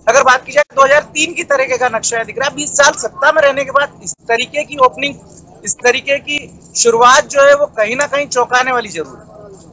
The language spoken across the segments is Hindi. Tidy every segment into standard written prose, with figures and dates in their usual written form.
अगर बात की जाए 2003 की तरीके का नक्शा दिख रहा है। 20 साल सत्ता में रहने के बाद इस तरीके की ओपनिंग, इस तरीके की शुरुआत जो है वो कहीं ना कहीं चौंकाने वाली जरूर है।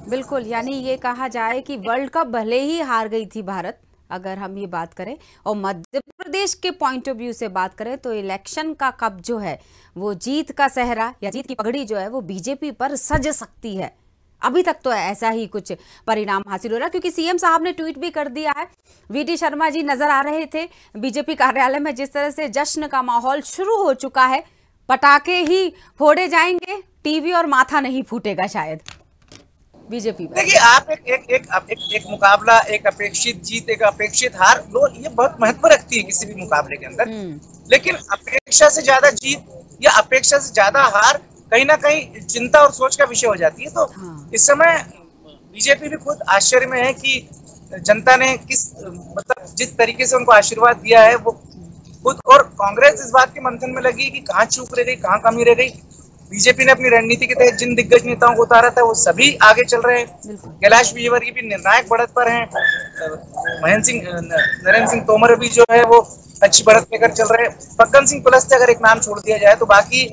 बिल्कुल, यानी ये कहा जाए कि वर्ल्ड कप भले ही हार गई थी भारत, अगर हम ये बात करें, और मध्य प्रदेश के पॉइंट ऑफ व्यू से बात करें तो इलेक्शन का कप जो है वो जीत का सेहरा या जीत की पगड़ी जो है वो बीजेपी पर सज सकती है। अभी तक तो ऐसा ही कुछ परिणाम हासिल हो रहा है, क्योंकि सीएम साहब ने ट्वीट भी कर दिया है। वीडी शर्मा जी नजर आ रहे थे बीजेपी कार्यालय में, जिस तरह से जश्न का माहौल शुरू हो चुका है, पटाखे ही फोड़े जाएंगे, टीवी और माथा नहीं फूटेगा शायद बीजेपी पर। देखिए, आप एक मुकाबला, एक अपेक्षित जीत, एक अपेक्षित हार, दो ये बहुत महत्व रखती है किसी भी मुकाबले के अंदर। लेकिन अपेक्षा से ज्यादा जीत या अपेक्षा से ज्यादा हार कहीं ना कहीं चिंता और सोच का विषय हो जाती है। तो इस समय बीजेपी भी खुद आश्चर्य में है कि जनता ने किस, मतलब जिस तरीके से उनको आशीर्वाद दिया है वो खुद, और कांग्रेस इस बात के मंथन में लगी कि कहाँ चूक रह गई, कहाँ कमी रह गई। बीजेपी ने अपनी रणनीति के तहत जिन दिग्गज नेताओं को उतारा था वो सभी आगे चल रहे हैं। कैलाश विजयवर्गीय भी निर्णायक बढ़त पर हैं। नरेंद्र सिंह तोमर भी जो है वो अच्छी बढ़त लेकर चल रहे हैं। फग्गन सिंह कुलस्ते अगर एक नाम छोड़ दिया जाए तो बाकी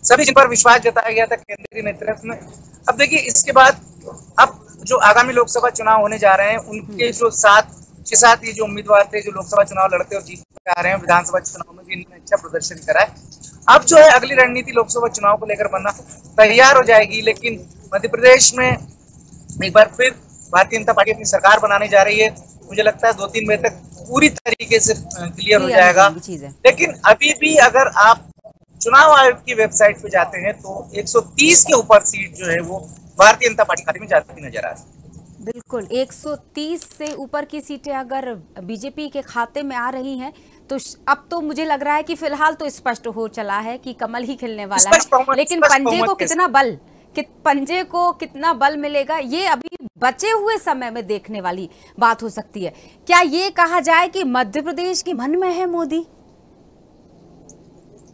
सभी जिन पर विश्वास जताया गया था केंद्रीय नेतृत्व में। अब देखिए, इसके बाद अब जो आगामी लोकसभा चुनाव होने जा रहे हैं, उनके जो छह सात ये जो उम्मीदवार थे जो लोकसभा चुनाव लड़ते और जीतते आ रहे हैं, विधानसभा चुनाव में भी इन्होंने अच्छा प्रदर्शन करा है। अब जो है अगली रणनीति लोकसभा चुनाव को लेकर बनना तैयार हो जाएगी। लेकिन मध्य प्रदेश में एक बार फिर भारतीय जनता पार्टी अपनी सरकार बनाने जा रही है। मुझे लगता है 2-3 बजे तक पूरी तरीके से क्लियर हो जाएगा। लेकिन अभी भी अगर आप चुनाव आयोग की वेबसाइट पे जाते हैं तो 130 के ऊपर सीट जो है वो भारतीय जनता पार्टी खाते में जाती नजर आ रही है। बिल्कुल, 130 से ऊपर की सीटें अगर बीजेपी के खाते में आ रही हैं तो अब तो मुझे लग रहा है कि फिलहाल तो स्पष्ट हो चला है कि कमल ही खिलने वाला है। लेकिन पंजे को कितना बल मिलेगा ये अभी बचे हुए समय में देखने वाली बात हो सकती है। क्या ये कहा जाए कि मध्य प्रदेश के मन में है मोदी?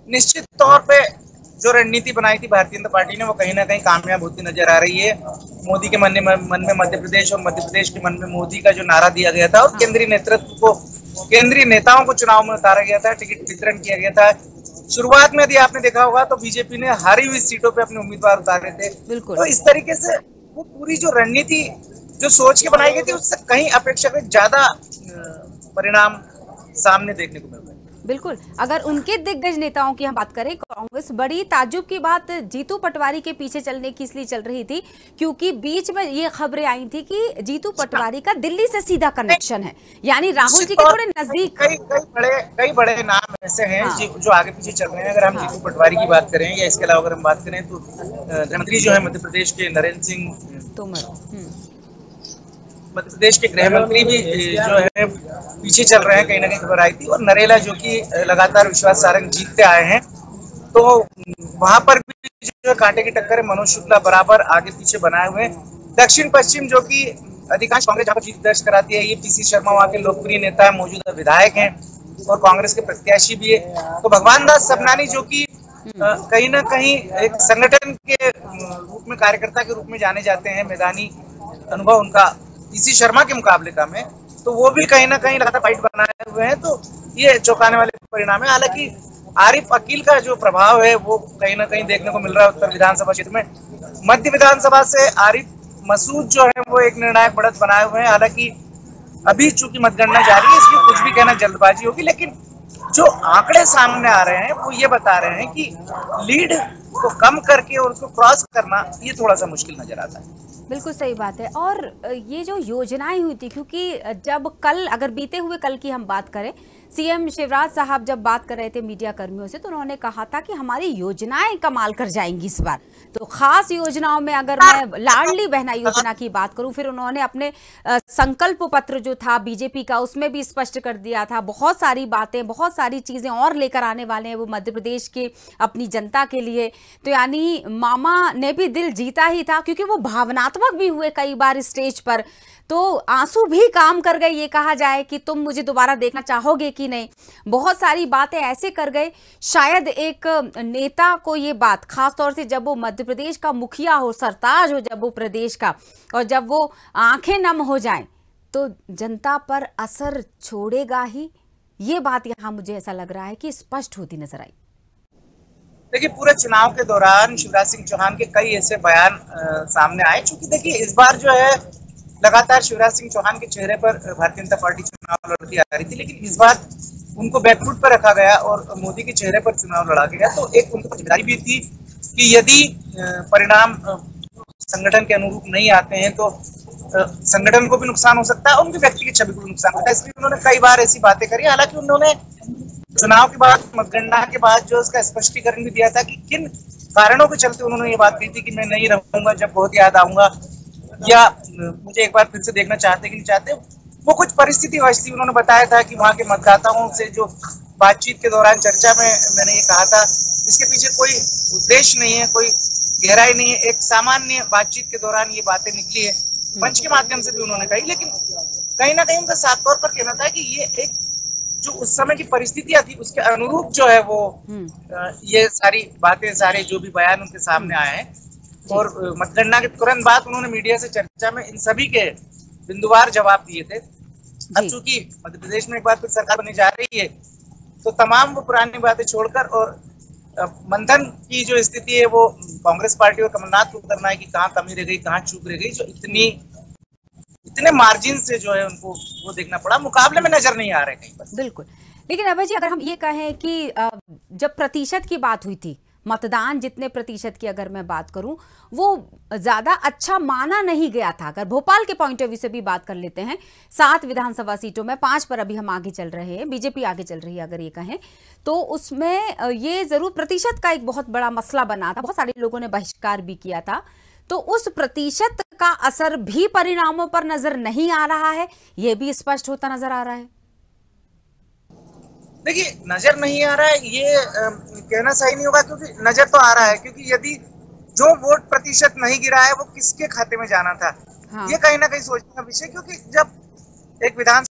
निश्चित तौर पे जो रणनीति बनाई थी भारतीय जनता पार्टी ने वो कहीं ना कहीं कामयाब होती नजर आ रही है। मोदी के मन में मध्य प्रदेश और मध्य प्रदेश के मन में मोदी का जो नारा दिया गया था और केंद्रीय नेतृत्व को, केंद्रीय नेताओं को चुनाव में उतारा गया था, टिकट वितरण किया गया था। शुरुआत में यदि आपने देखा होगा तो बीजेपी ने हारी हुई सीटों पे अपने उम्मीदवार उतारे थे। तो इस तरीके से वो पूरी जो रणनीति जो सोच के बनाई गई थी उससे कहीं अपेक्षाकृत ज्यादा परिणाम सामने देखने को मिल रहे हैं। बिल्कुल, अगर उनके दिग्गज नेताओं की हम बात करें, कांग्रेस बड़ी ताज्जुब की बात जीतू पटवारी के पीछे चलने की इसलिए चल रही थी क्योंकि बीच में ये खबरें आई थी कि जीतू पटवारी का दिल्ली से सीधा कनेक्शन है, यानी राहुल जी के थोड़े नजदीक। कई बड़े नाम ऐसे हैं जो आगे पीछे चल रहे हैं। अगर हम जीतू पटवारी की बात करें या इसके अलावा अगर हम बात करें तो गृहमंत्री जो है मध्य प्रदेश के नरेंद्र सिंह तोमर, मध्य प्रदेश के गृह मंत्री भी जो है पीछे चल रहे हैं। कहीं ना कहीं खबर आई थी। और नरेला जो कि लगातार विश्वास सारंग जीतते आए हैं, तो वहां पर भी जो है कांटे की टक्कर है। मनोज शुक्ला बराबर आगे पीछे बनाए हुए हैं। दक्षिण पश्चिम जो कि अधिकांश कांग्रेस जहां पर जीत दर्ज कराती है, ये पीसी शर्मा वहां के लोकप्रिय नेता है, मौजूदा विधायक हैं और कांग्रेस के प्रत्याशी भी है। तो भगवान दास सबनानी जो कि कहीं ना कहीं एक संगठन के रूप में, कार्यकर्ता के रूप में जाने जाते हैं, मैदानी अनुभव उनका पीसी शर्मा के मुकाबले का में, तो वो भी कहीं ना कहीं लगातार फाइट बनाए हुए हैं। तो ये चौंकाने वाले परिणाम है। हालांकि आरिफ अकील का जो प्रभाव है वो कहीं ना कहीं देखने को मिल रहा है उत्तर विधानसभा क्षेत्र में। मध्य विधानसभा से आरिफ मसूद जो है वो एक निर्णायक बढ़त बनाए हुए हैं। हालांकि अभी चूंकि मतगणना जारी है इसलिए कुछ भी कहना जल्दबाजी होगी, लेकिन जो आंकड़े सामने आ रहे हैं वो ये बता रहे हैं कि लीड को कम करके और उसको क्रॉस करना ये थोड़ा सा मुश्किल नजर आता है। बिल्कुल सही बात है। और ये जो योजनाएं हुई थी, क्योंकि जब कल, अगर बीते हुए कल की हम बात करें, सीएम शिवराज साहब जब बात कर रहे थे मीडिया कर्मियों से तो उन्होंने कहा था कि हमारी योजनाएं कमाल कर जाएंगी इस बार। तो खास योजनाओं में अगर मैं लाडली बहना योजना की बात करूं, फिर उन्होंने अपने संकल्प पत्र जो था बीजेपी का उसमें भी स्पष्ट कर दिया था बहुत सारी बातें, बहुत सारी चीजें और लेकर आने वाले हैं वो मध्य प्रदेश के अपनी जनता के लिए। तो यानी मामा ने भी दिल जीता ही था, क्योंकि वो भावनात्मक भी हुए कई बार स्टेज पर, तो आंसू भी काम कर गए। ये कहा जाए कि तुम मुझे दोबारा देखना चाहोगे कि नहीं, बहुत सारी बातें ऐसे कर गए। शायद एक नेता को ये बात, खास तौर से जब वो मध्य प्रदेश का मुखिया हो, सरताज हो जब वो प्रदेश का, और जब वो आंखें नम हो जाएं तो जनता पर असर छोड़ेगा ही। ये बात यहाँ मुझे ऐसा लग रहा है कि स्पष्ट होती नजर आई। देखिए, पूरे चुनाव के दौरान शिवराज सिंह चौहान के कई ऐसे बयान सामने आए, क्योंकि देखिए इस बार जो है लगातार शिवराज सिंह चौहान के चेहरे पर भारतीय जनता पार्टी चुनाव लड़ती आ रही थी, लेकिन इस बार उनको बैकफुट पर रखा गया और मोदी के चेहरे पर चुनाव लड़ा गया। तो एक उनको जिम्मेदारी भी थी कि यदि परिणाम संगठन के अनुरूप नहीं आते हैं तो संगठन को भी नुकसान हो सकता है, उनकी व्यक्ति की छवि को भी नुकसान होता है। इसलिए उन्होंने कई बार ऐसी बातें करी। हालांकि उन्होंने चुनाव के बाद, मतगणना के बाद जो उसका स्पष्टीकरण भी दिया था कि किन कारणों के चलते उन्होंने ये बात कही थी कि मैं नहीं रहूंगा, जब बहुत याद आऊंगा, या मुझे एक बार फिर से देखना चाहते कि नहीं चाहते। वो कुछ परिस्थिति वश थी। उन्होंने बताया था कि वहां के मतदाताओं से जो बातचीत के दौरान चर्चा में मैंने ये कहा था, इसके पीछे कोई उद्देश्य नहीं है, कोई गहराई नहीं है, एक सामान्य बातचीत के दौरान ये बातें निकली है, मंच के माध्यम से भी उन्होंने कही। लेकिन कहीं ना कहीं उनका साफ तौर पर कहना था कि ये एक जो उस समय की परिस्थितियां थी उसके अनुरूप जो है वो ये सारी बातें, सारे जो भी बयान उनके सामने आए हैं। और मतगणना के तुरंत बाद उन्होंने मीडिया से चर्चा में इन सभी के बिंदुवार जवाब दिए थे। अब चूंकि मध्य प्रदेश में एक बार फिर सरकार बनने जा रही है, तो तमाम वो पुरानी बातें छोड़कर और मंथन की जो स्थिति है वो कांग्रेस पार्टी और कमलनाथ को करना है कि कहाँ कमी रह गई, कहाँ चूक रह गई, जो इतने मार्जिन से जो है उनको वो देखना पड़ा, मुकाबले में नजर नहीं आ रहे कहीं पर। बिल्कुल। लेकिन अभय जी, अगर हम ये कहें कि जब प्रतिशत की बात हुई थी, मतदान जितने प्रतिशत की अगर मैं बात करूं, वो ज्यादा अच्छा माना नहीं गया था। अगर भोपाल के पॉइंट ऑफ व्यू से भी बात कर लेते हैं, 7 विधानसभा सीटों में 5 पर अभी हम आगे चल रहे हैं, बीजेपी आगे चल रही है अगर ये कहें तो, उसमें ये जरूर प्रतिशत का एक बहुत बड़ा मसला बना था, बहुत सारे लोगों ने बहिष्कार भी किया था। तो उस प्रतिशत का असर भी परिणामों पर नजर नहीं आ रहा है, ये भी स्पष्ट होता नजर आ रहा है। देखिए, नजर नहीं आ रहा है ये कहना सही नहीं होगा, क्योंकि नजर तो आ रहा है। क्योंकि यदि जो वोट प्रतिशत नहीं गिरा है वो किसके खाते में जाना था, ये कहीं ना कहीं सोचने का विषय। क्योंकि जब एक विधान